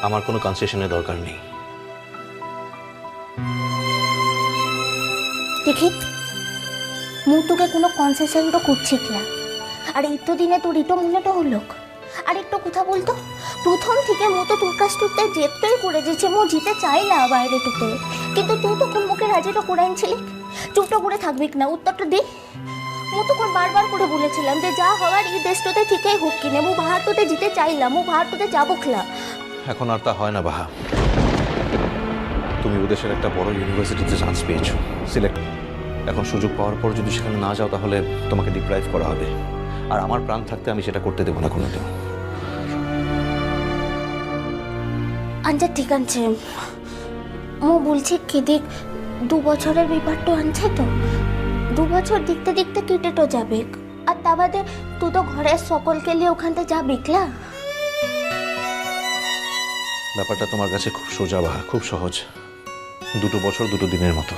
আমার কোনো কনসেশনের দরকার নেই। দেখি মু তোকে কোনো কনসেশন তো করছি কিনা, আর এই তো দিনে তোর ইটো মনেটা হলো। আর একটু কথা বলতো, প্রথম থেকে মু তো তোর কাছ টুকতে জেদটাই করে দিয়েছে, মু জিতে চাই না বাইরে টুকতে, কিন্তু তুই তো কোন মুখে রাজিটা করে আনছিলি। চুপটা করে থাকবি না, উত্তরটা দে। মু তো বারবার করে বলেছিলাম যে যা হওয়ার এই দেশটাতে থেকেই হোক কিনে, মু ভারততে জিতে চাইলাম, মু ভারততে যাবো খেলা। এখন আর তা হয় না বাহা। তুমি ওদেশের একটা বড় ইউনিভার্সিটিতে চান্স পেয়েছো, সিলেক্ট। এখন সুযোগ পাওয়ার পর যদি সেখানে না যাও তাহলে তোমাকে ডিপ্রাইভ করা হবে, আর আমার প্রাণ থাকতে আমি সেটা করতে দেবো না কোনোদিন। আচ্ছা ঠিক আছে, মু বলছি কি দেখ, 2 বছরের ব্যাপারটা আনছে তো, 2 বছর দেখতে দেখতে কেটে তো যাবে। আর তা বাদে তুই তো ঘরের সকলকে নিয়ে ওখানতে যাবি না। ব্যাপারটা তোমার কাছে খুব সোজা বাহা, খুব সহজ। 2 বছর 2 দিনের মতো।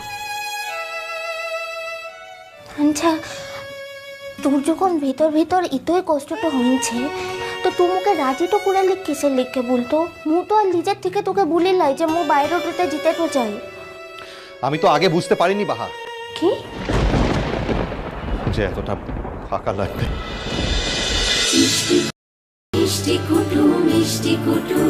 আচ্ছা তোর যখন ভেতর ভেতর এতই কষ্টটা হয়েছে, তো তুই মুখে রাজি তো করে কিসে লিখে বলতো। মু তো আর নিজের থেকে তোকে বলে লাই যে মু বাইরেটাতে জিতে তো চাই। আমি তো আগে বুঝতে পারিনি বাহা কি যে এতটা ফাঁকা লাগবে। মিষ্টি কুটু মিষ্টি কুটু।